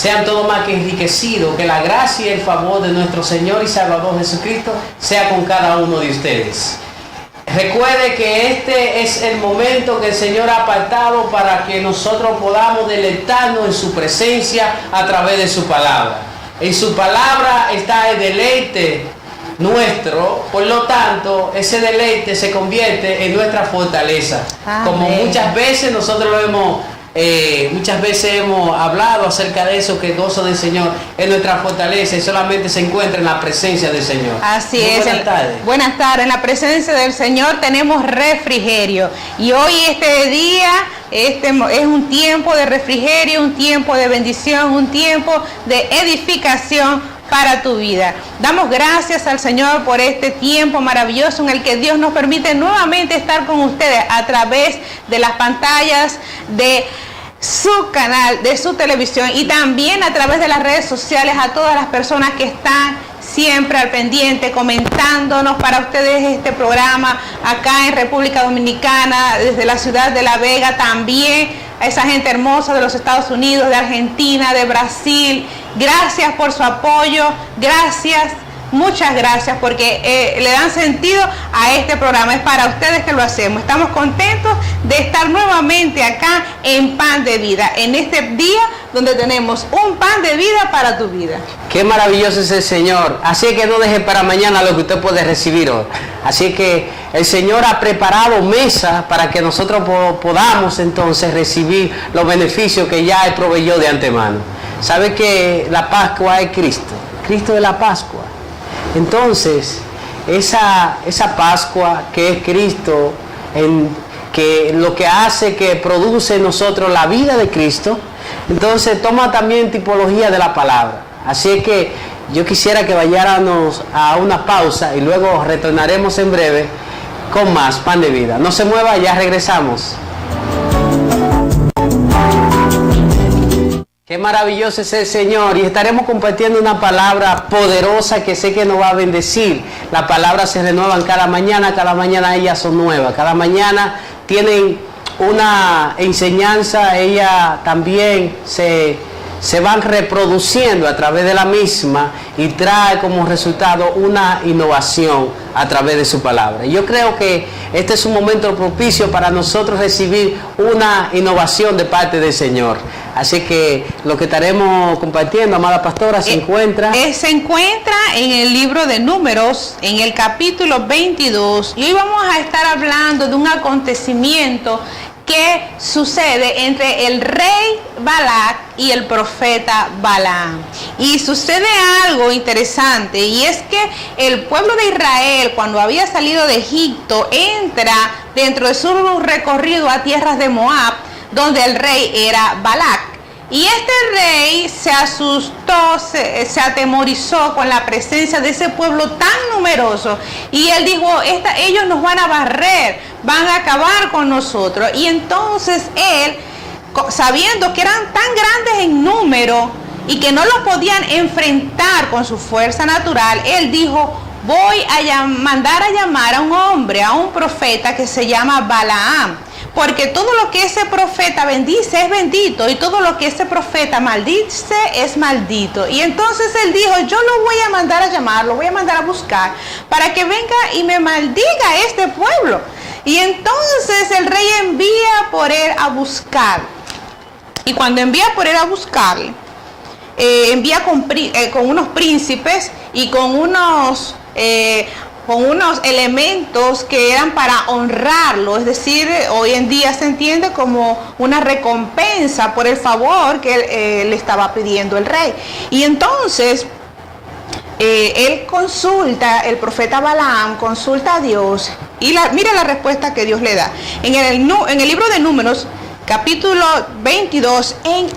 sean todo más que enriquecidos, que la gracia y el favor de nuestro Señor y Salvador Jesucristo sea con cada uno de ustedes. Recuerde que este es el momento que el Señor ha apartado para que nosotros podamos deleitarnos en su presencia a través de su palabra. En su palabra está el deleite nuestro, por lo tanto, ese deleite se convierte en nuestra fortaleza. Amén. Como muchas veces nosotros lo hemos hablado acerca de eso, que el gozo del Señor es nuestra fortaleza y solamente se encuentra en la presencia del Señor. Así es. Buenas tardes. Buenas tardes. En la presencia del Señor tenemos refrigerio. Y hoy este día es un tiempo de refrigerio, un tiempo de bendición, un tiempo de edificación para tu vida. Damos gracias al Señor por este tiempo maravilloso en el que Dios nos permite nuevamente estar con ustedes a través de las pantallas de su canal, de su televisión y también a través de las redes sociales, a todas las personas que están siempre al pendiente, comentándonos para ustedes este programa acá en República Dominicana, desde la ciudad de La Vega, también a esa gente hermosa de los Estados Unidos, de Argentina, de Brasil. Gracias por su apoyo, gracias, muchas gracias, porque le dan sentido a este programa. Es para ustedes que lo hacemos. Estamos contentos de estar nuevamente acá en Pan de Vida, en este día donde tenemos un pan de vida para tu vida. Qué maravilloso es el Señor. Así que no deje para mañana lo que usted puede recibir hoy. Así que el Señor ha preparado mesa para que nosotros podamos entonces recibir los beneficios que ya Él proveyó de antemano. ¿Sabe que la Pascua es Cristo? Cristo es la Pascua. Entonces, esa Pascua que es Cristo, que lo que hace que produce en nosotros la vida de Cristo, entonces toma también tipología de la palabra. Así que yo quisiera que vayáramos a una pausa y luego retornaremos en breve con más Pan de Vida. No se mueva, ya regresamos. Qué maravilloso es el Señor, y estaremos compartiendo una palabra poderosa que sé que nos va a bendecir. Las palabras se renuevan cada mañana ellas son nuevas, cada mañana tienen una enseñanza, ellas también se van reproduciendo a través de la misma y trae como resultado una innovación a través de su palabra. Yo creo que este es un momento propicio para nosotros recibir una innovación de parte del Señor. Así que lo que estaremos compartiendo, amada pastora, se encuentra en el libro de Números, en el capítulo 22. Y hoy vamos a estar hablando de un acontecimiento que sucede entre el rey Balac y el profeta Balaam. Y sucede algo interesante, y es que el pueblo de Israel, cuando había salido de Egipto, entra dentro de su recorrido a tierras de Moab, donde el rey era Balac. Y este rey se asustó, se atemorizó con la presencia de ese pueblo tan numeroso. Y él dijo, ellos nos van a barrer, van a acabar con nosotros. Y entonces él, sabiendo que eran tan grandes en número y que no los podían enfrentar con su fuerza natural, él dijo, voy a mandar a llamar a un hombre, a un profeta que se llama Balaam. Porque todo lo que ese profeta bendice es bendito, y todo lo que ese profeta maldice es maldito. Y entonces él dijo, yo lo voy a mandar a llamar, lo voy a mandar a buscar, para que venga y me maldiga a este pueblo. Y entonces el rey envía por él a buscar. Y cuando envía por él a buscarle, envía con unos príncipes y con unos elementos que eran para honrarlo, es decir, hoy en día se entiende como una recompensa por el favor que le estaba pidiendo el rey. Y entonces él consulta, el profeta Balaam consulta a Dios, y mira la respuesta que Dios le da. En el libro de Números, capítulo 22, en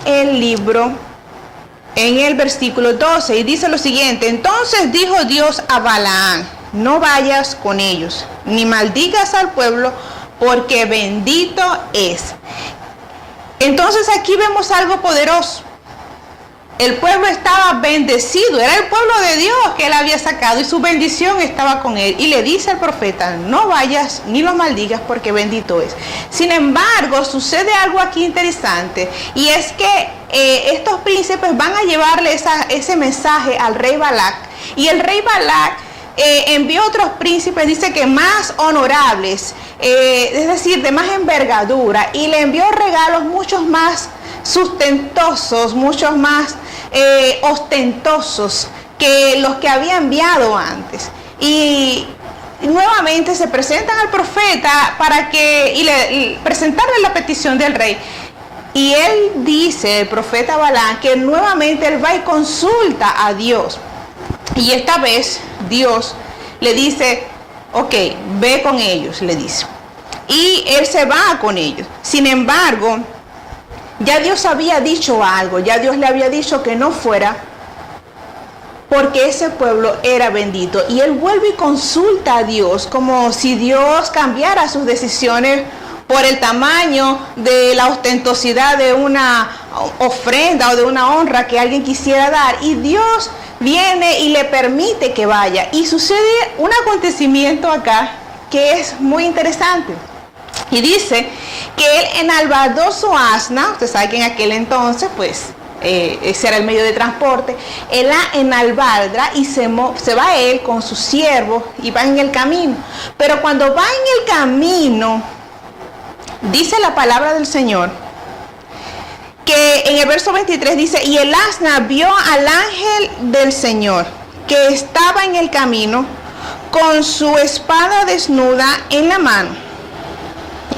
el versículo 12, y dice lo siguiente: entonces dijo Dios a Balaam, no vayas con ellos, ni maldigas al pueblo, porque bendito es. Entonces aquí vemos algo poderoso. el pueblo estaba bendecido, era el pueblo de Dios que él había sacado y su bendición estaba con él. Y le dice al profeta, no vayas ni lo maldigas porque bendito es. Sin embargo, sucede algo aquí interesante, y es que estos príncipes van a llevarle ese mensaje al rey Balac, y el rey Balac envió otros príncipes, dice que más honorables, es decir, de más envergadura, y le envió regalos muchos más sustentosos, muchos más ostentosos que los que había enviado antes. Y nuevamente se presentan al profeta para que presentarle la petición del rey. Y él dice, el profeta Balaam, que nuevamente él va y consulta a Dios. Y esta vez Dios le dice, ok, ve con ellos, le dice. Y él se va con ellos. Sin embargo, ya Dios había dicho algo, ya Dios le había dicho que no fuera, porque ese pueblo era bendito. Y él vuelve y consulta a Dios, como si Dios cambiara sus decisiones por el tamaño de la ostentosidad de una ofrenda o de una honra que alguien quisiera dar. Y Dios viene y le permite que vaya. Y sucede un acontecimiento acá que es muy interesante. Y dice que él enalbardó su asna. Usted sabe que en aquel entonces, pues, ese era el medio de transporte. Él la enalbardra y se va él con sus siervos y va en el camino. Pero cuando va en el camino, dice la palabra del Señor, que en el verso 23 dice, y el asna vio al ángel del Señor que estaba en el camino con su espada desnuda en la mano.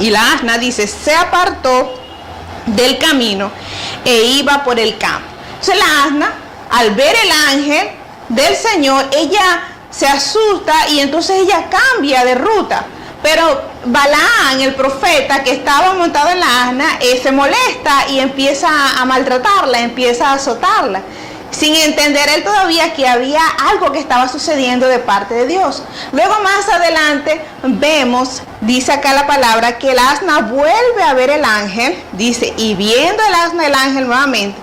Y la asna, dice, se apartó del camino e iba por el campo. Entonces la asna, al ver el ángel del Señor, ella se asusta y entonces ella cambia de ruta. Pero Balaam, el profeta que estaba montado en la asna, se molesta y empieza a maltratarla, empieza a azotarla, sin entender él todavía que había algo que estaba sucediendo de parte de Dios. Luego más adelante vemos, dice acá la palabra, que el asna vuelve a ver el ángel, dice, y viendo el asna el ángel nuevamente,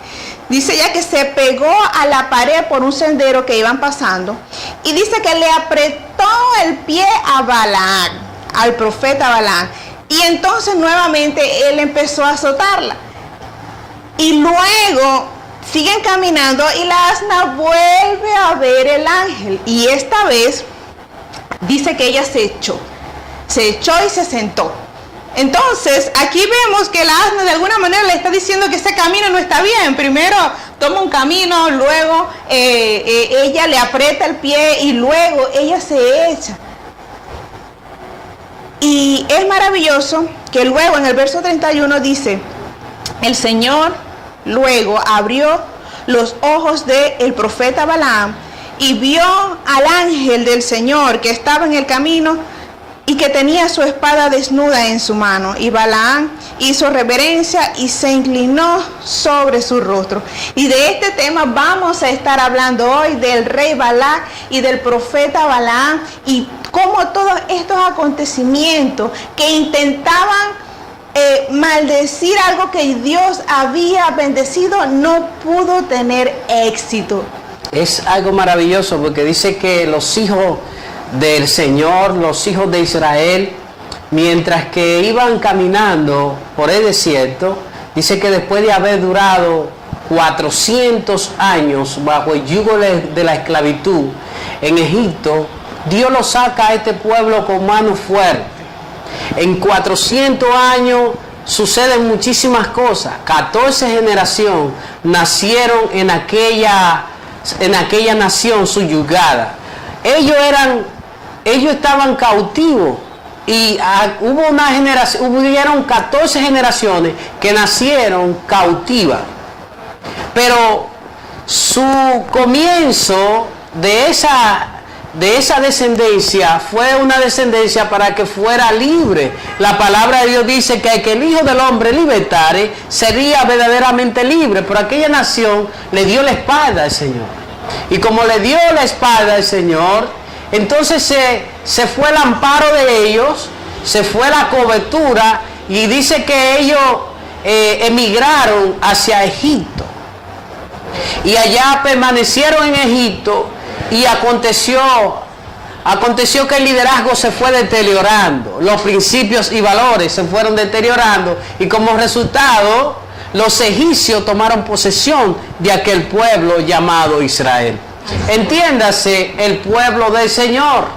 dice ya que se pegó a la pared por un sendero que iban pasando, y dice que le apretó el pie a Balaam, al profeta Balaam, y entonces nuevamente él empezó a azotarla. Y luego siguen caminando y la asna vuelve a ver el ángel, y esta vez dice que ella se echó y se sentó. Entonces aquí vemos que la asna de alguna manera le está diciendo que ese camino no está bien. Primero toma un camino, luego ella le aprieta el pie y luego ella se echa. Y es maravilloso que luego en el verso 31 dice, el Señor luego abrió los ojos del profeta Balaam y vio al ángel del Señor que estaba en el camino y que tenía su espada desnuda en su mano. Y Balaam hizo reverencia y se inclinó sobre su rostro. Y de este tema vamos a estar hablando hoy, del rey Balac y del profeta Balaam, y cómo todos estos acontecimientos que intentaban maldecir algo que Dios había bendecido no pudo tener éxito. Es algo maravilloso porque dice que los hijos del Señor, los hijos de Israel, mientras que iban caminando por el desierto, dice que después de haber durado 400 años bajo el yugo de la esclavitud en Egipto, Dios los saca a este pueblo con mano fuerte. En 400 años suceden muchísimas cosas. 14 generaciones nacieron en aquella nación subyugada. Ellos estaban cautivos y hubieron 14 generaciones que nacieron cautivas. Pero su comienzo de esa descendencia fue una descendencia para que fuera libre. La palabra de Dios dice que el Hijo del Hombre libertare sería verdaderamente libre, pero aquella nación le dio la espalda al Señor. Y como le dio la espalda al Señor, entonces se fue el amparo de ellos, se fue la cobertura, y dice que ellos emigraron hacia Egipto. Y allá permanecieron en Egipto y aconteció que el liderazgo se fue deteriorando, los principios y valores se fueron deteriorando y como resultado los egipcios tomaron posesión de aquel pueblo llamado Israel. Entiéndase, el pueblo del Señor.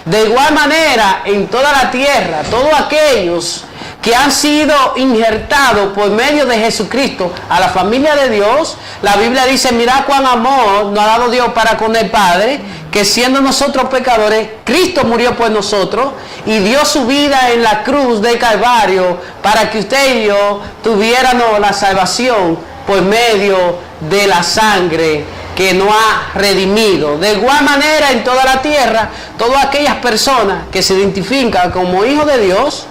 De igual manera, en toda la tierra, todos aquellos que han sido injertados por medio de Jesucristo a la familia de Dios, la Biblia dice, mirad cuán amor nos ha dado Dios para con el Padre, que siendo nosotros pecadores, Cristo murió por nosotros y dio su vida en la cruz del Calvario para que usted y yo tuviéramos la salvación por medio de la sangre que nos ha redimido. De igual manera, en toda la tierra, todas aquellas personas que se identifican como hijos de Dios,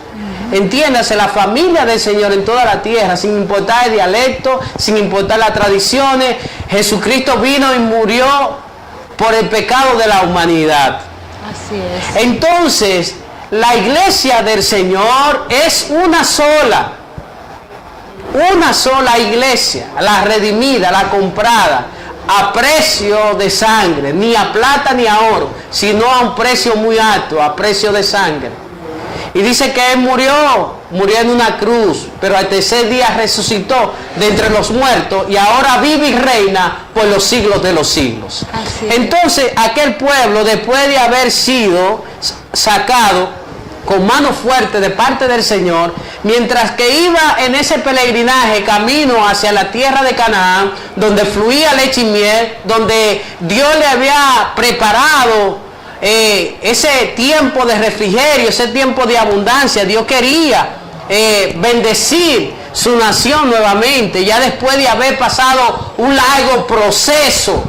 entiéndase, la familia del Señor en toda la tierra, sin importar el dialecto, sin importar las tradiciones, Jesucristo vino y murió por el pecado de la humanidad. Así es. Entonces, la iglesia del Señor es una sola iglesia, la redimida, la comprada, a precio de sangre, ni a plata ni a oro, sino a un precio muy alto, a precio de sangre. Y dice que Él murió en una cruz, pero al tercer día resucitó de entre los muertos y ahora vive y reina por los siglos de los siglos. Entonces, aquel pueblo, después de haber sido sacado con mano fuerte de parte del Señor, mientras que iba en ese peregrinaje camino hacia la tierra de Canaán, donde fluía leche y miel, donde Dios le había preparado ese tiempo de refrigerio, ese tiempo de abundancia. Dios quería bendecir su nación nuevamente, ya después de haber pasado un largo proceso,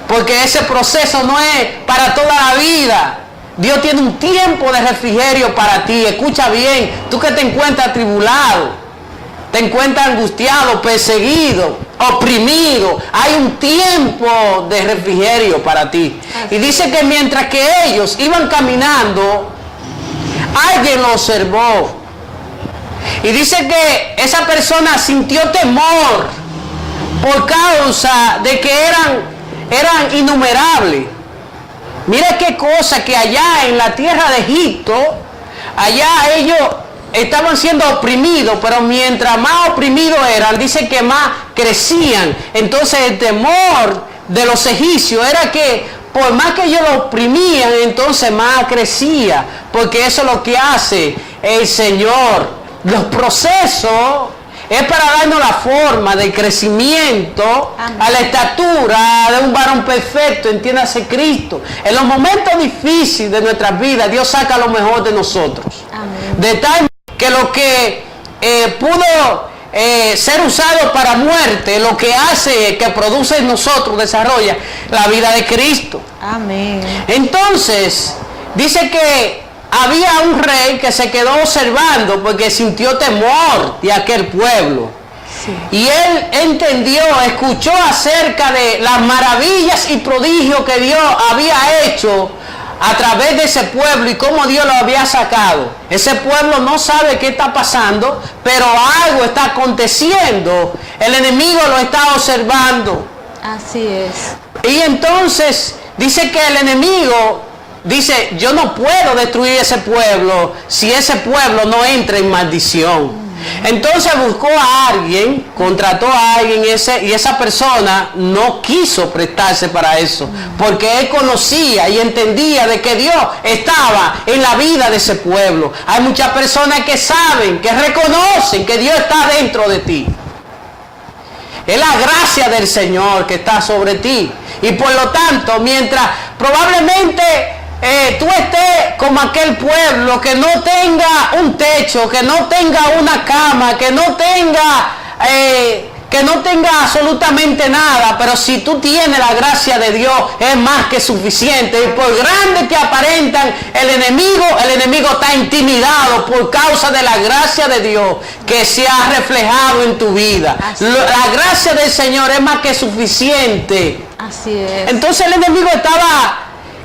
porque ese proceso no es para toda la vida. Dios tiene un tiempo de refrigerio para ti. Escucha bien, tú que te encuentras atribulado, te encuentras angustiado, perseguido, oprimido, hay un tiempo de refrigerio para ti. Y dice que mientras que ellos iban caminando, alguien lo observó. Y dice que esa persona sintió temor por causa de que eran innumerables. Mira qué cosa, que allá en la tierra de Egipto, allá ellos estaban siendo oprimidos, pero mientras más oprimidos eran, dice que más crecían. Entonces el temor de los egipcios era que por más que ellos lo oprimían, entonces más crecía, porque eso es lo que hace el Señor. Los procesos es para darnos la forma de crecimiento a la estatura de un varón perfecto, entiéndase, Cristo. En los momentos difíciles de nuestras vidas, Dios saca lo mejor de nosotros. Amén. De tal que lo que pudo ser usado para muerte, lo que hace, que produce en nosotros, desarrolla la vida de Cristo. Amén. Entonces, dice que había un rey que se quedó observando porque sintió temor de aquel pueblo. Sí. Y él entendió, escuchó acerca de las maravillas y prodigios que Dios había hecho a través de ese pueblo y cómo Dios lo había sacado. Ese pueblo no sabe qué está pasando, pero algo está aconteciendo. El enemigo lo está observando. Así es. Y entonces dice que el enemigo dice, yo no puedo destruir ese pueblo si ese pueblo no entra en maldición. Entonces buscó a alguien, contrató a alguien y esa persona no quiso prestarse para eso, porque él conocía y entendía de que Dios estaba en la vida de ese pueblo. Hay muchas personas que saben, que reconocen que Dios está dentro de ti. Es la gracia del Señor que está sobre ti. Y por lo tanto, mientras probablemente tú estés como aquel pueblo que no tenga un techo, que no tenga una cama, que no tenga absolutamente nada, pero si tú tienes la gracia de Dios, es más que suficiente. Y por grande que aparentan el enemigo está intimidado por causa de la gracia de Dios que se ha reflejado en tu vida. La gracia del Señor es más que suficiente. Así es. Entonces el enemigo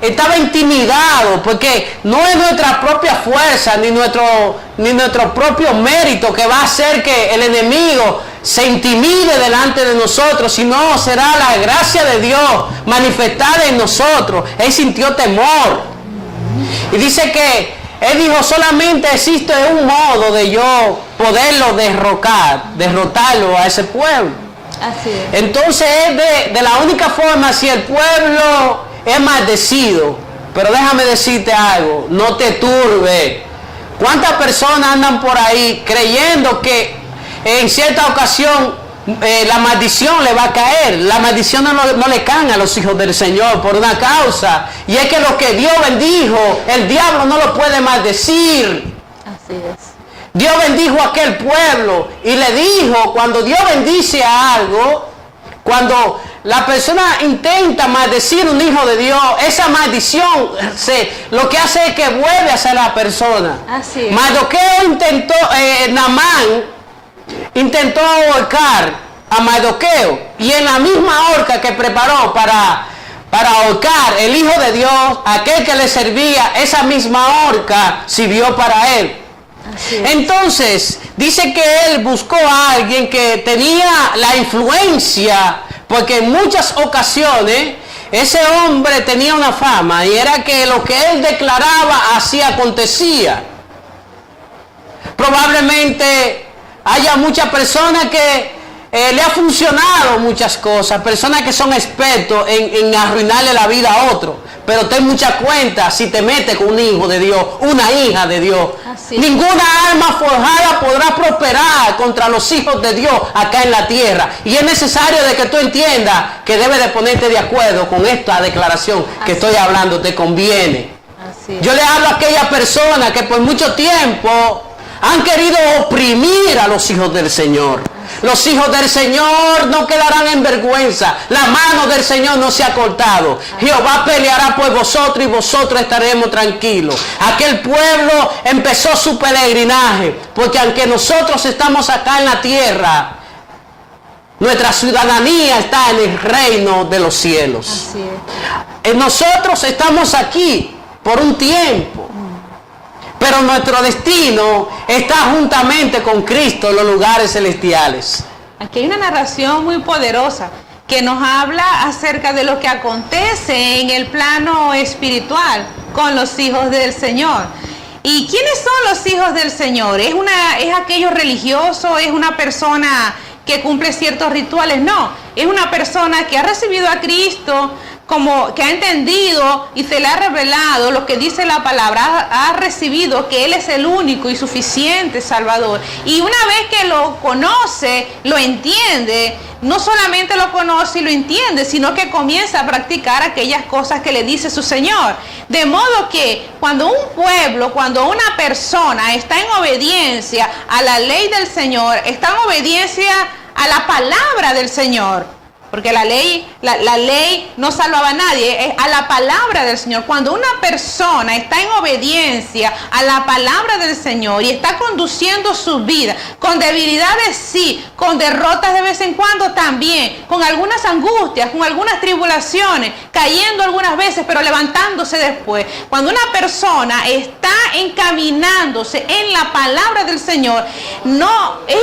estaba intimidado, porque no es nuestra propia fuerza ni nuestro propio mérito que va a hacer que el enemigo se intimide delante de nosotros, sino será la gracia de Dios manifestada en nosotros. Él sintió temor. Y dice que él dijo, solamente existe un modo de yo poderlo derrotarlo a ese pueblo. Así es. Entonces es de la única forma, si el pueblo es maldecido. Pero déjame decirte algo, no te turbe. ¿Cuántas personas andan por ahí creyendo que en cierta ocasión la maldición le va a caer? La maldición no le caen a los hijos del Señor por una causa, y es que lo que Dios bendijo, el diablo no lo puede maldecir. Así es. Dios bendijo a aquel pueblo y le dijo, cuando Dios bendice a algo, cuando la persona intenta maldecir un hijo de Dios, esa maldición lo que hace es que vuelve hacia la persona. Así es. Mardoqueo intentó, Naamán intentó ahorcar a Mardoqueo, y en la misma horca que preparó para ahorcar el hijo de Dios, aquel que le servía, esa misma horca sirvió para él. Entonces dice que él buscó a alguien que tenía la influencia, porque en muchas ocasiones ese hombre tenía una fama, y era que lo que él declaraba así acontecía. Probablemente haya muchas personas que le ha funcionado muchas cosas, personas que son expertos en arruinarle la vida a otro. Pero ten mucha cuenta si te metes con un hijo de Dios, una hija de Dios. Ninguna arma forjada podrá prosperar contra los hijos de Dios acá en la tierra. Y es necesario de que tú entiendas que debes de ponerte de acuerdo con esta declaración que estoy hablando, te conviene. Yo le hablo a aquellas personas que por mucho tiempo han querido oprimir a los hijos del Señor. Los hijos del Señor no quedarán en vergüenza. La mano del Señor no se ha cortado. Jehová peleará por vosotros y vosotros estaremos tranquilos. Aquel pueblo empezó su peregrinaje, porque aunque nosotros estamos acá en la tierra, nuestra ciudadanía está en el reino de los cielos. Así es. Nosotros estamos aquí por un tiempo, pero nuestro destino está juntamente con Cristo en los lugares celestiales. Aquí hay una narración muy poderosa que nos habla acerca de lo que acontece en el plano espiritual con los hijos del Señor. ¿Y quiénes son los hijos del Señor? ¿Es aquello religioso? ¿Es una persona que cumple ciertos rituales? No, es una persona que ha recibido a Cristo, como que ha entendido y se le ha revelado lo que dice la palabra, ha recibido que Él es el único y suficiente Salvador. Y una vez que lo conoce, lo entiende, no solamente lo conoce y lo entiende, sino que comienza a practicar aquellas cosas que le dice su Señor. De modo que cuando un pueblo, cuando una persona está en obediencia a la ley del Señor, está en obediencia a la palabra del Señor, porque la ley no salvaba a nadie, es a la palabra del Señor. Cuando una persona está en obediencia a la palabra del Señor y está conduciendo su vida, con debilidades sí, con derrotas de vez en cuando también, con algunas angustias, con algunas tribulaciones, cayendo algunas veces, pero levantándose después. Cuando una persona está encaminándose en la palabra del Señor, no es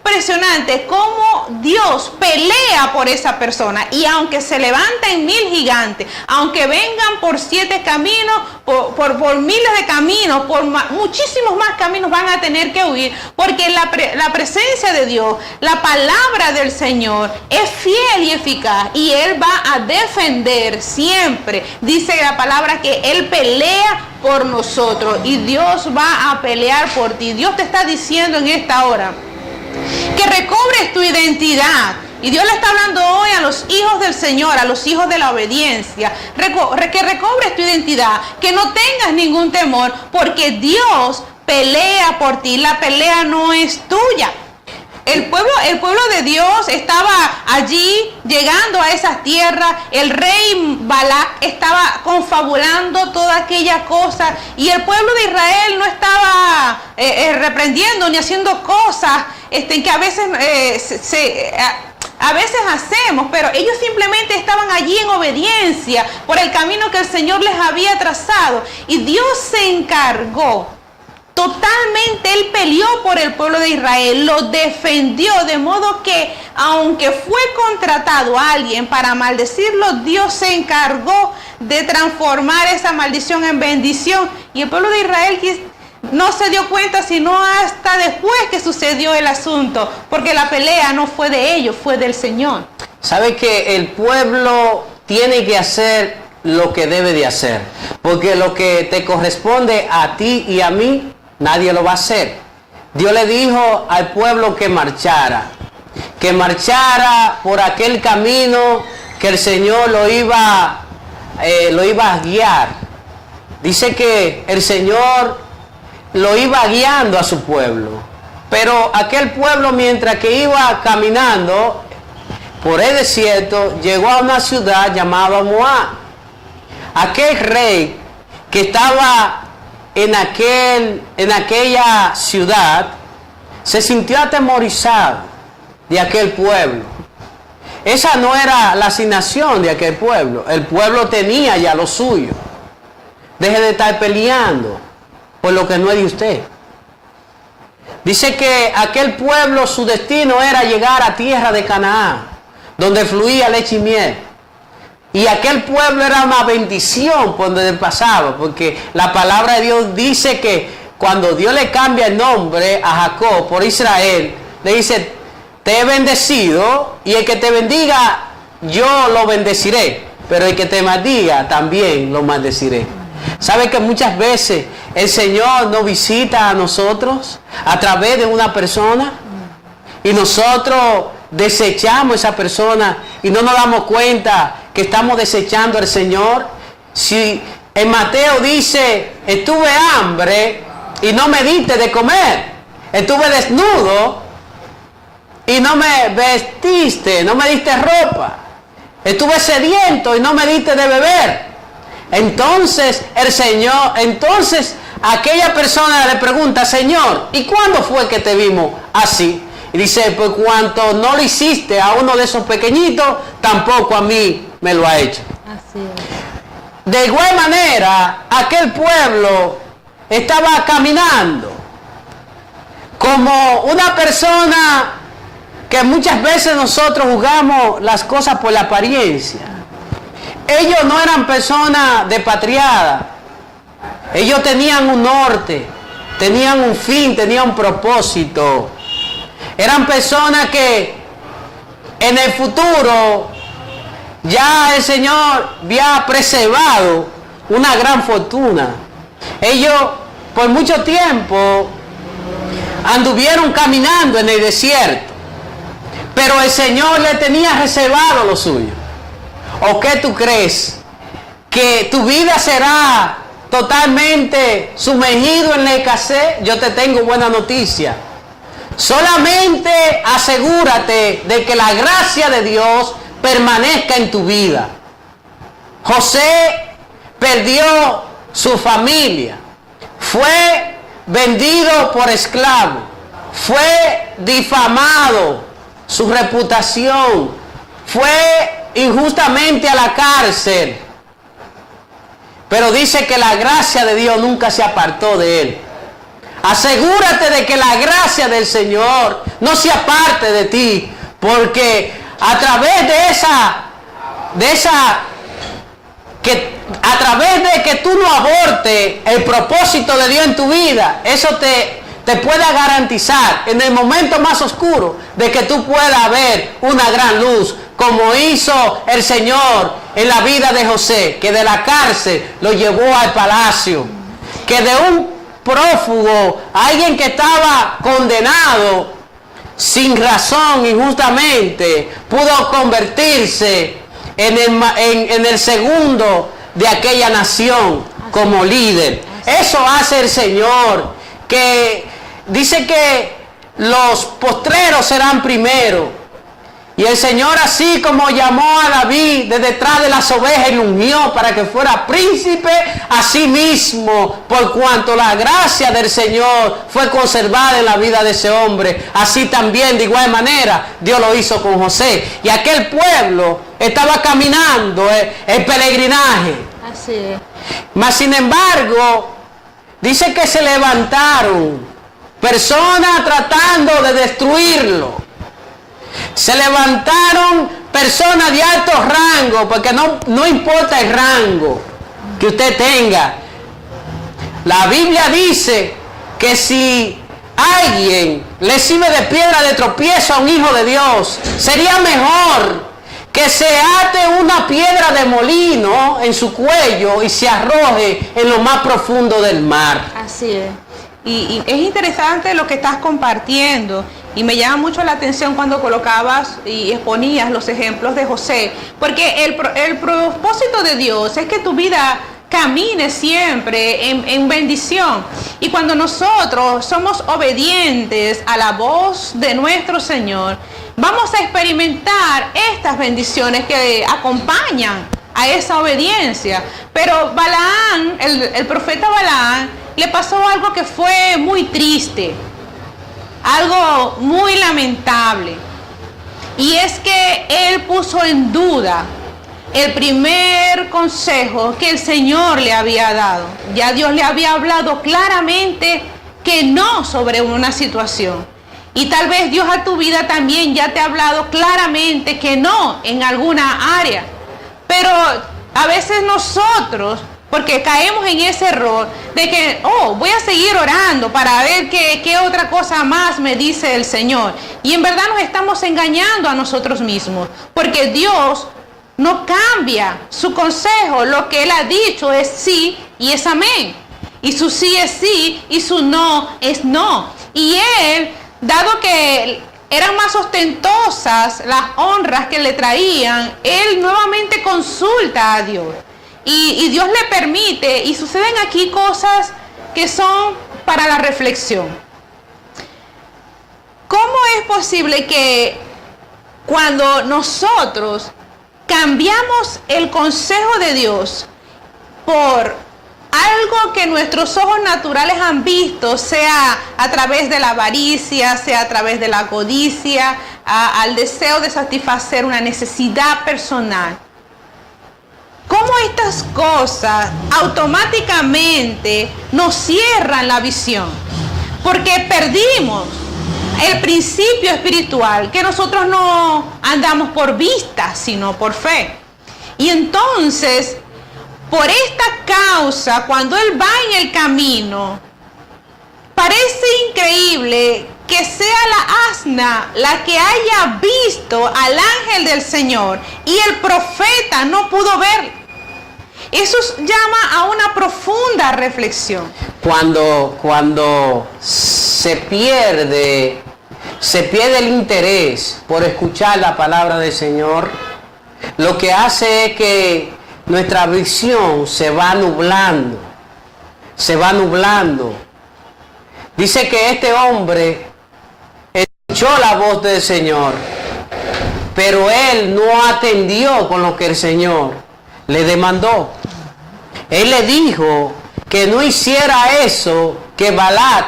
impresionante cómo Dios pelea por esa persona, y aunque se levanten 1000 gigantes, aunque vengan por 7 caminos, por miles de caminos, por muchísimos más caminos, van a tener que huir, porque la presencia de Dios, la palabra del Señor es fiel y eficaz, y Él va a defender siempre. Dice la palabra que Él pelea por nosotros, y Dios va a pelear por ti. Dios te está diciendo en esta hora que recobres tu identidad. Y Dios le está hablando hoy a los hijos del Señor, a los hijos de la obediencia, que recobres tu identidad, que no tengas ningún temor, porque Dios pelea por ti. La pelea no es tuya. El pueblo de Dios estaba allí llegando a esas tierras. El rey Balac estaba confabulando toda aquella cosa, y el pueblo de Israel no estaba reprendiendo ni haciendo cosas que a veces hacemos, pero ellos simplemente estaban allí en obediencia por el camino que el Señor les había trazado, y Dios se encargó totalmente él peleó por el pueblo de Israel, lo defendió, de modo que aunque fue contratado a alguien para maldecirlo, Dios se encargó de transformar esa maldición en bendición. Y el pueblo de Israel no se dio cuenta sino hasta después que sucedió el asunto, porque la pelea no fue de ellos, fue del Señor. ¿Sabe que el pueblo tiene que hacer lo que debe de hacer? Porque lo que te corresponde a ti y a mí, nadie lo va a hacer. Dios le dijo al pueblo que marchara por aquel camino que el Señor lo iba a guiar. Dice que el Señor lo iba guiando a su pueblo, pero aquel pueblo, mientras que iba caminando por el desierto, llegó a una ciudad llamada Moab. Aquel rey que estaba en aquella ciudad se sintió atemorizado de aquel pueblo. Esa no era la asignación de aquel pueblo. El pueblo tenía ya lo suyo. Deje de estar peleando por lo que no es de usted. Dice que aquel pueblo, su destino era llegar a tierra de Canaán, donde fluía leche y miel. Y aquel pueblo era una bendición por donde pasaba, porque la palabra de Dios dice que cuando Dios le cambia el nombre a Jacob por Israel, le dice: te he bendecido, y el que te bendiga yo lo bendeciré, pero el que te maldiga también lo maldeciré. ¿Sabe que muchas veces el Señor nos visita a nosotros a través de una persona y nosotros desechamos esa persona y no nos damos cuenta que estamos desechando al Señor? Si en Mateo dice: estuve hambre y no me diste de comer, estuve desnudo y no me vestiste, no me diste ropa, estuve sediento y no me diste de beber. Entonces aquella persona le pregunta: Señor, ¿y cuándo fue que te vimos así? Y dice: por cuanto no lo hiciste a uno de esos pequeñitos, tampoco a mí me lo ha hecho. Así es. De igual manera, aquel pueblo estaba caminando como una persona que muchas veces nosotros juzgamos las cosas por la apariencia. Ellos no eran personas despatriadas. Ellos tenían un norte, tenían un fin, tenían un propósito. Eran personas que en el futuro ya el Señor había preservado una gran fortuna. Ellos por mucho tiempo anduvieron caminando en el desierto, pero el Señor le tenía reservado lo suyo. ¿O qué tú crees? ¿Que tu vida será totalmente sumergido en la escasez? Yo te tengo buena noticia. Solamente asegúrate de que la gracia de Dios permanezca en tu vida. José perdió su familia, fue vendido por esclavo, fue difamado su reputación, fue injustamente a la cárcel, pero dice que la gracia de Dios nunca se apartó de él. Asegúrate de que la gracia del Señor no se aparte de ti, porque a través a través de que tú no abortes el propósito de Dios en tu vida, eso te pueda garantizar en el momento más oscuro de que tú puedas ver una gran luz, como hizo el Señor en la vida de José, que de la cárcel lo llevó al palacio, que de un prófugo, alguien que estaba condenado sin razón, injustamente, pudo convertirse en el segundo de aquella nación como líder. Eso hace el Señor, que dice que los postreros serán primero. Y el Señor, así como llamó a David de detrás de las ovejas y lo ungió para que fuera príncipe, así mismo, por cuanto la gracia del Señor fue conservada en la vida de ese hombre, así también de igual manera Dios lo hizo con José. Y aquel pueblo estaba caminando el peregrinaje. Así es. Mas sin embargo, Dice que se levantaron personas tratando de destruirlo. Se levantaron personas de alto rango, porque no importa el rango que usted tenga. La Biblia dice que si alguien le sirve de piedra de tropiezo a un hijo de Dios, sería mejor que se ate una piedra de molino en su cuello y se arroje en lo más profundo del mar. Así es. Y es interesante lo que estás compartiendo, y me llama mucho la atención cuando colocabas y exponías los ejemplos de José, porque el propósito de Dios es que tu vida camine siempre en bendición. Y cuando nosotros somos obedientes a la voz de nuestro Señor, vamos a experimentar estas bendiciones que acompañan a esa obediencia. Pero Balaán, el profeta Balaán, le pasó algo que fue muy triste, algo muy lamentable, y es que él puso en duda el primer consejo que el Señor le había dado. Ya Dios le había hablado claramente que no sobre una situación, y tal vez Dios a tu vida también ya te ha hablado claramente que no en alguna área, pero a veces nosotros, porque caemos en ese error de que, voy a seguir orando para ver qué otra cosa más me dice el Señor. Y en verdad nos estamos engañando a nosotros mismos, porque Dios no cambia su consejo. Lo que Él ha dicho es sí y es amén. Y su sí es sí y su no es no. Y Él, dado que eran más ostentosas las honras que le traían, Él nuevamente consulta a Dios. Y Dios le permite, y suceden aquí cosas que son para la reflexión. ¿Cómo es posible que cuando nosotros cambiamos el consejo de Dios por algo que nuestros ojos naturales han visto, sea a través de la avaricia, sea a través de la codicia, al deseo de satisfacer una necesidad personal? ¿Cómo estas cosas automáticamente nos cierran la visión? Porque perdimos el principio espiritual, que nosotros no andamos por vista, sino por fe. Y entonces, por esta causa, cuando Él va en el camino, parece increíble que sea la asna la que haya visto al ángel del Señor y el profeta no pudo ver. Eso llama a una profunda reflexión. Cuando se pierde el interés por escuchar la palabra del Señor, lo que hace es que nuestra visión se va nublando. Dice que este hombre escuchó la voz del Señor, pero él no atendió con lo que el Señor le demandó. Él le dijo que no hiciera eso que Balac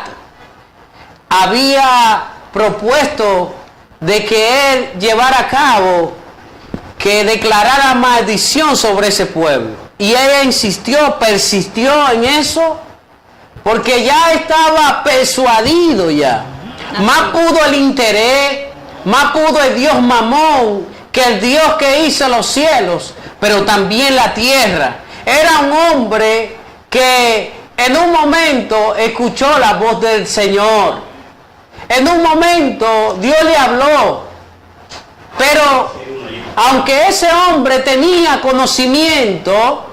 había propuesto de que él llevara a cabo, que declarara maldición sobre ese pueblo. Y ella persistió en eso, porque ya estaba persuadido ya. Más pudo el interés, más pudo el Dios Mamón, que el Dios que hizo los cielos, pero también la tierra. Era un hombre que en un momento escuchó la voz del Señor. En un momento Dios le habló. Pero aunque ese hombre tenía conocimiento,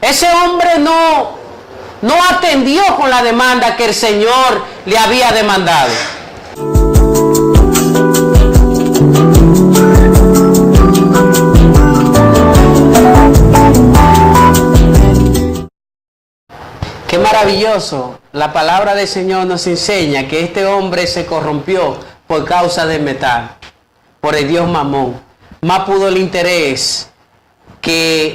ese hombre no atendió con la demanda que el Señor le había demandado. Qué maravilloso. La palabra del Señor nos enseña que este hombre se corrompió por causa del metal, por el Dios Mamón. Más pudo el interés,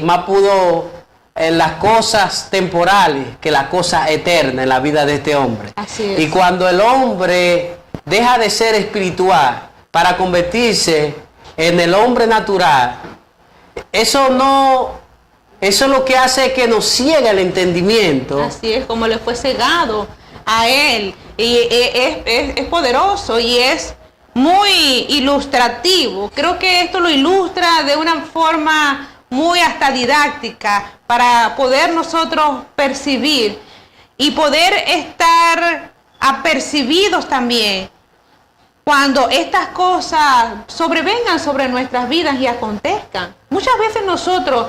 más pudo en las cosas temporales que las cosas eternas en la vida de este hombre. Así es. Y cuando el hombre deja de ser espiritual para convertirse en el hombre natural, eso no eso es lo que hace que nos ciega el entendimiento. Así es, como le fue cegado a él. Y es poderoso y es muy ilustrativo. Creo que esto lo ilustra de una forma muy hasta didáctica para poder nosotros percibir y poder estar apercibidos también cuando estas cosas sobrevengan sobre nuestras vidas y acontezcan. Muchas veces nosotros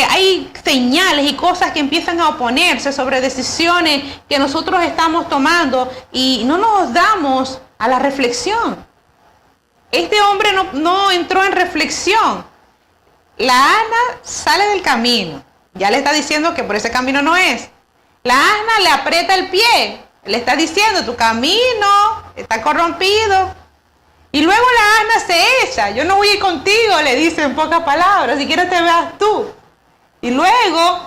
hay señales y cosas que empiezan a oponerse sobre decisiones que nosotros estamos tomando y no nos damos a la reflexión. Este hombre no entró en reflexión. La asna sale del camino. Ya le está diciendo que por ese camino no es. La asna le aprieta el pie. Le está diciendo, tu camino está corrompido. Y luego la asna se echa. Yo no voy a ir contigo, le dice en pocas palabras. Si quieres te veas tú. Y luego,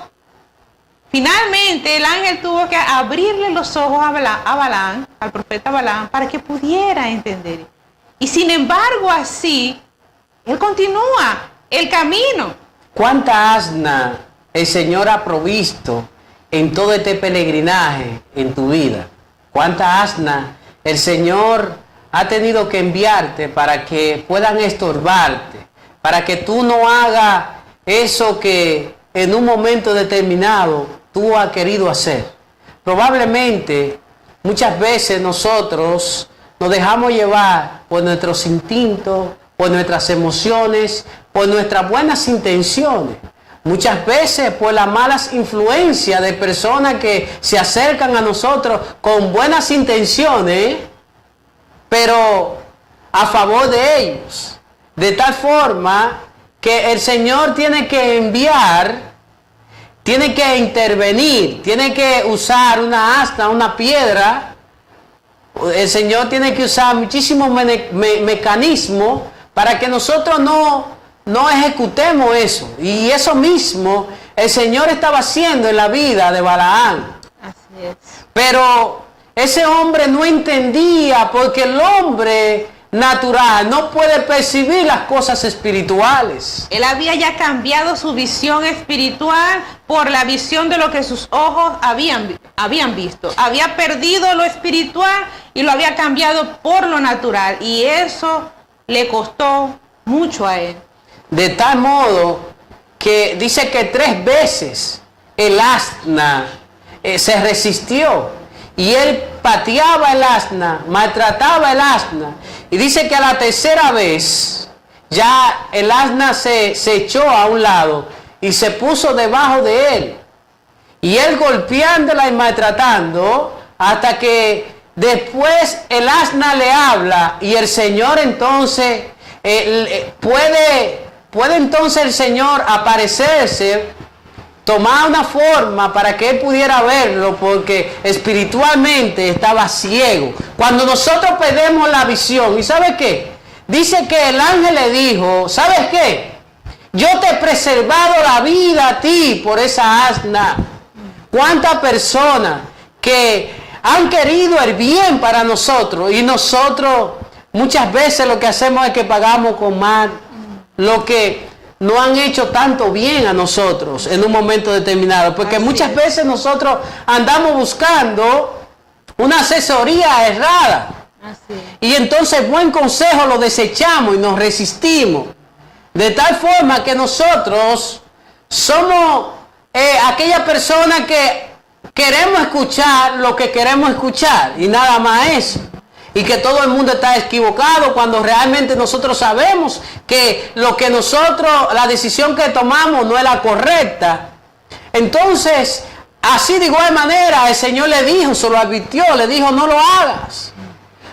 finalmente, el ángel tuvo que abrirle los ojos a Balaam, al profeta Balaam, para que pudiera entender. Y sin embargo, así, él continúa el camino. ¿Cuánta asna el Señor ha provisto en todo este peregrinaje en tu vida? ¿Cuánta asna el Señor ha tenido que enviarte para que puedan estorbarte? Para que tú no hagas eso que en un momento determinado tú has querido hacer. Probablemente muchas veces nosotros nos dejamos llevar por nuestros instintos, por nuestras emociones, por nuestras buenas intenciones. Muchas veces por las malas influencias de personas que se acercan a nosotros con buenas intenciones, pero a favor de ellos. De tal forma que el Señor tiene que enviar, tiene que intervenir, tiene que usar una asna, una piedra. El Señor tiene que usar muchísimos mecanismos para que nosotros no ejecutemos eso. Y eso mismo el Señor estaba haciendo en la vida de Balaam. Así es. Pero ese hombre no entendía, porque el hombre natural no puede percibir las cosas espirituales. Él había ya cambiado su visión espiritual por la visión de lo que sus ojos habían visto. Había perdido lo espiritual y lo había cambiado por lo natural. Y eso le costó mucho a él. De tal modo que dice que 3 veces el asna se resistió. Y él pateaba el asna, maltrataba el asna. Y dice que a la tercera vez ya el asna se echó a un lado y se puso debajo de él. Y él golpeándola y maltratando hasta que después el asna le habla y el Señor entonces puede entonces el Señor aparecerse, tomar una forma para que él pudiera verlo, porque espiritualmente estaba ciego. Cuando nosotros perdemos la visión, ¿y sabe qué? Dice que el ángel le dijo, ¿sabes qué? Yo te he preservado la vida a ti por esa asna. ¿Cuántas personas que han querido el bien para nosotros y nosotros muchas veces lo que hacemos es que pagamos con mal lo que no han hecho tanto bien a nosotros en un momento determinado? Porque muchas veces nosotros andamos buscando una asesoría errada. Y entonces buen consejo lo desechamos y nos resistimos. De tal forma que nosotros somos aquella persona que queremos escuchar lo que queremos escuchar y nada más eso. Y que todo el mundo está equivocado cuando realmente nosotros sabemos que la decisión que tomamos no es la correcta. Entonces, así de igual manera el Señor le dijo, se lo advirtió, le dijo, no lo hagas.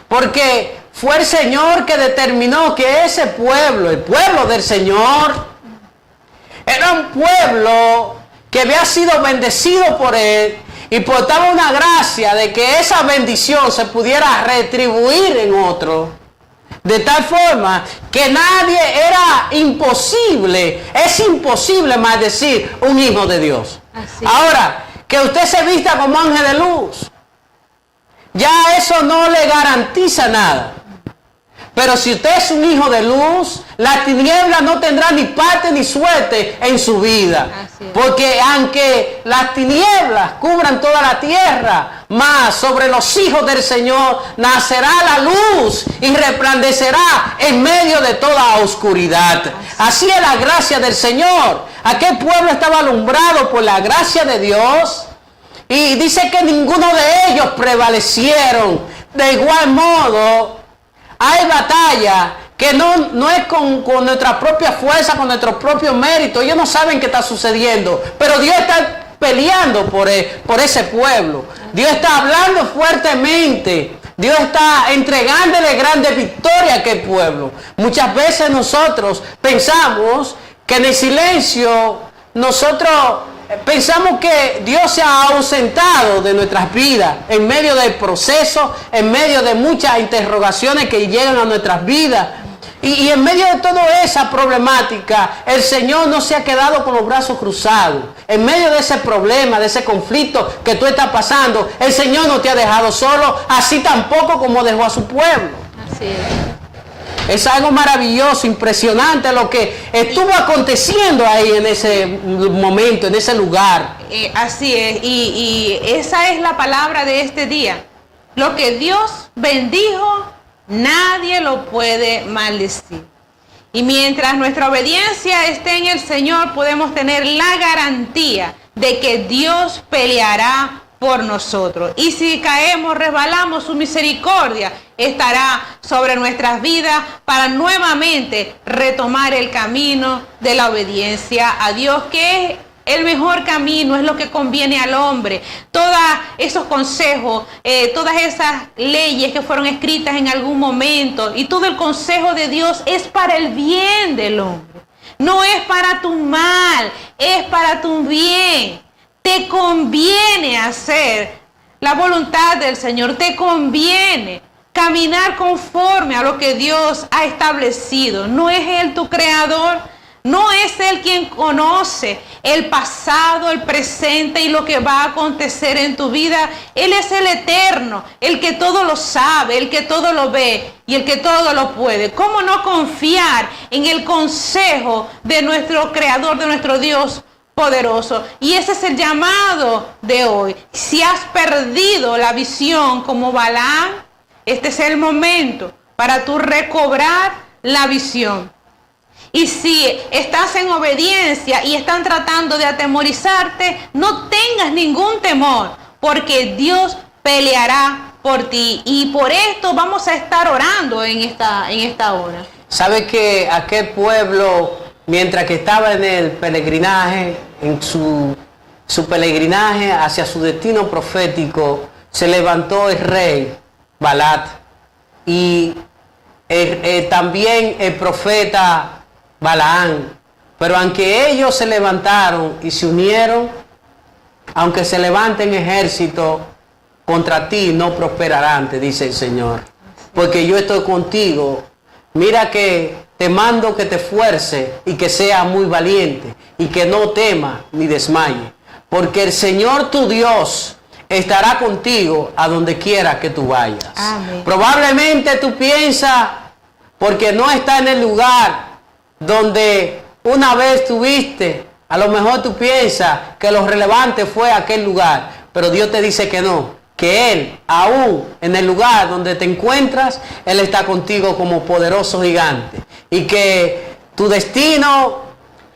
Porque fue el Señor que determinó que ese pueblo, el pueblo del Señor, era un pueblo que había sido bendecido por Él y portaba una gracia de que esa bendición se pudiera retribuir en otro. De tal forma que nadie era imposible, es imposible maldecir un hijo de Dios. Así. Ahora, que usted se vista como ángel de luz, ya eso no le garantiza nada. Pero si usted es un hijo de luz, la tiniebla no tendrá ni parte ni suerte en su vida. Porque aunque las tinieblas cubran toda la tierra, más sobre los hijos del Señor nacerá la luz y resplandecerá en medio de toda oscuridad. Así es la gracia del Señor. Aquel pueblo estaba alumbrado por la gracia de Dios. Y dice que ninguno de ellos prevalecieron. De igual modo, hay batalla que no es con nuestra propia fuerza, con nuestro propio mérito. Ellos no saben qué está sucediendo, pero Dios está peleando por ese pueblo. Dios está hablando fuertemente. Dios está entregándole grandes victorias a aquel pueblo. Muchas veces nosotros pensamos que en el silencio nosotros pensamos que Dios se ha ausentado de nuestras vidas en medio del proceso, en medio de muchas interrogaciones que llegan a nuestras vidas. Y en medio de toda esa problemática, el Señor no se ha quedado con los brazos cruzados. En medio de ese problema, de ese conflicto que tú estás pasando, el Señor no te ha dejado solo, así tampoco como dejó a su pueblo. Así es. Es algo maravilloso, impresionante lo que estuvo aconteciendo ahí en ese momento, en ese lugar. Así es, y esa es la palabra de este día. Lo que Dios bendijo, nadie lo puede maldecir. Y mientras nuestra obediencia esté en el Señor, podemos tener la garantía de que Dios peleará por nosotros. Y si caemos, resbalamos, su misericordia estará sobre nuestras vidas para nuevamente retomar el camino de la obediencia a Dios, que es el mejor camino, es lo que conviene al hombre. Todos esos consejos, todas esas leyes que fueron escritas en algún momento y todo el consejo de Dios es para el bien del hombre. No es para tu mal, es para tu bien. Te conviene hacer la voluntad del Señor, te conviene caminar conforme a lo que Dios ha establecido. No es Él tu creador, no es Él quien conoce el pasado, el presente y lo que va a acontecer en tu vida. Él es el eterno, el que todo lo sabe, el que todo lo ve y el que todo lo puede. ¿Cómo no confiar en el consejo de nuestro creador, de nuestro Dios poderoso? Y ese es el llamado de hoy. Si has perdido la visión como Balaam, este es el momento para tú recobrar la visión. Y si estás en obediencia y están tratando de atemorizarte, no tengas ningún temor, porque Dios peleará por ti. Y por esto vamos a estar orando en esta hora. ¿Sabe que aquel pueblo, mientras que estaba en el peregrinaje, en su peregrinaje hacia su destino profético, se levantó el rey Balat y también el profeta Balaam? Pero aunque ellos se levantaron y se unieron, aunque se levanten ejércitos contra ti, no prosperarán, te dice el Señor, porque yo estoy contigo. Mira que te mando que te esfuerces y que seas muy valiente y que no temas ni desmayes, porque el Señor tu Dios estará contigo a donde quiera que tú vayas. Amén. Probablemente tú piensas, porque no está en el lugar donde una vez estuviste, a lo mejor tú piensas que lo relevante fue aquel lugar, pero Dios te dice que no, que Él, aún en el lugar donde te encuentras, Él está contigo como poderoso gigante, y que tu destino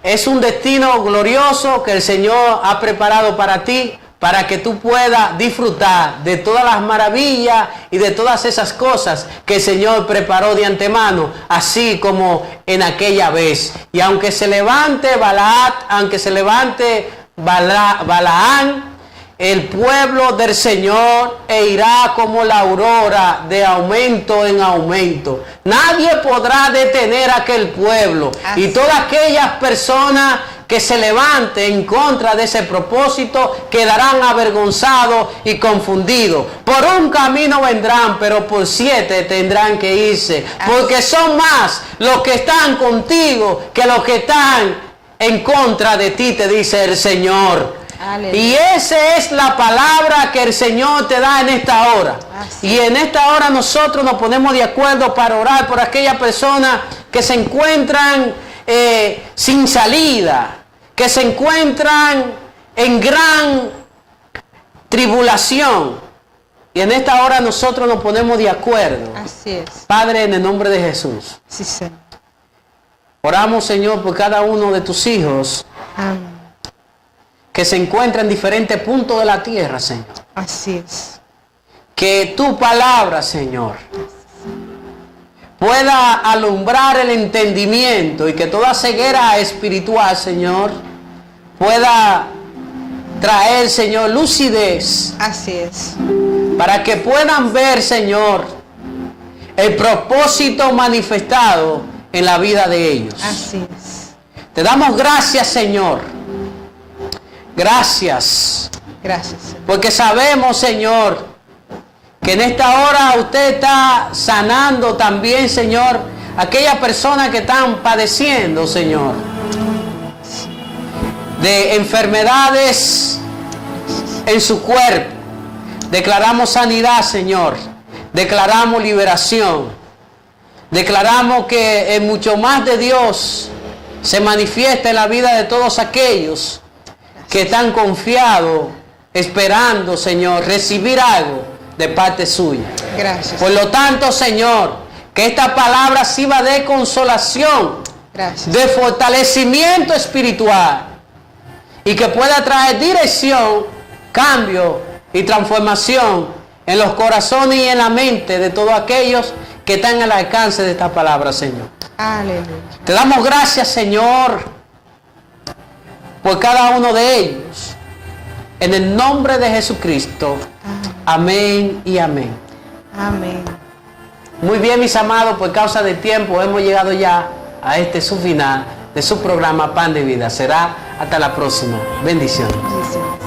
es un destino glorioso que el Señor ha preparado para ti, para que tú puedas disfrutar de todas las maravillas y de todas esas cosas que el Señor preparó de antemano, así como en aquella vez. Y aunque se levante Balaat, aunque se levante Balaam, el pueblo del Señor irá como la aurora, de aumento en aumento. Nadie podrá detener a aquel pueblo. Así. Y todas aquellas personas que se levanten en contra de ese propósito quedarán avergonzados y confundidos. Por un camino vendrán, pero por 7 tendrán que irse. Porque son más los que están contigo que los que están en contra de ti, te dice el Señor. Aleluya. Y esa es la palabra que el Señor te da en esta hora. Así. Y en esta hora nosotros nos ponemos de acuerdo para orar por aquellas personas que se encuentran sin salida, que se encuentran en gran tribulación. Y en esta hora nosotros nos ponemos de acuerdo. Así es. Padre, en el nombre de Jesús, Sí, Señor. oramos, Señor, por cada uno de tus hijos Amén. que se encuentran en diferentes puntos de la tierra, Señor. Así es. Que tu palabra, Señor, pueda alumbrar el entendimiento y que toda ceguera espiritual, Señor, pueda traer, Señor, lucidez Así es. para que puedan ver, Señor, el propósito manifestado en la vida de ellos. Así es. Te damos gracias, Señor. Gracias. Gracias, Señor. Porque sabemos, Señor, que en esta hora usted está sanando también, Señor, aquellas personas que están padeciendo, Señor, de enfermedades en su cuerpo. Declaramos sanidad, Señor. Declaramos liberación. Declaramos que mucho más de Dios se manifiesta en la vida de todos aquellos que están confiados, esperando, Señor, recibir algo de parte suya. Gracias. Por lo tanto, Señor, que esta palabra sirva de consolación, Gracias. de fortalecimiento espiritual y que pueda traer dirección, cambio y transformación en los corazones y en la mente de todos aquellos que están al alcance de esta palabra, Señor. Aleluya. Te damos gracias, Señor, por cada uno de ellos. En el nombre de Jesucristo. Amén y amén. Amén. Muy bien, mis amados, por causa del tiempo hemos llegado ya a este su final de su programa Pan de Vida. Será hasta la próxima. Bendiciones. Bendiciones.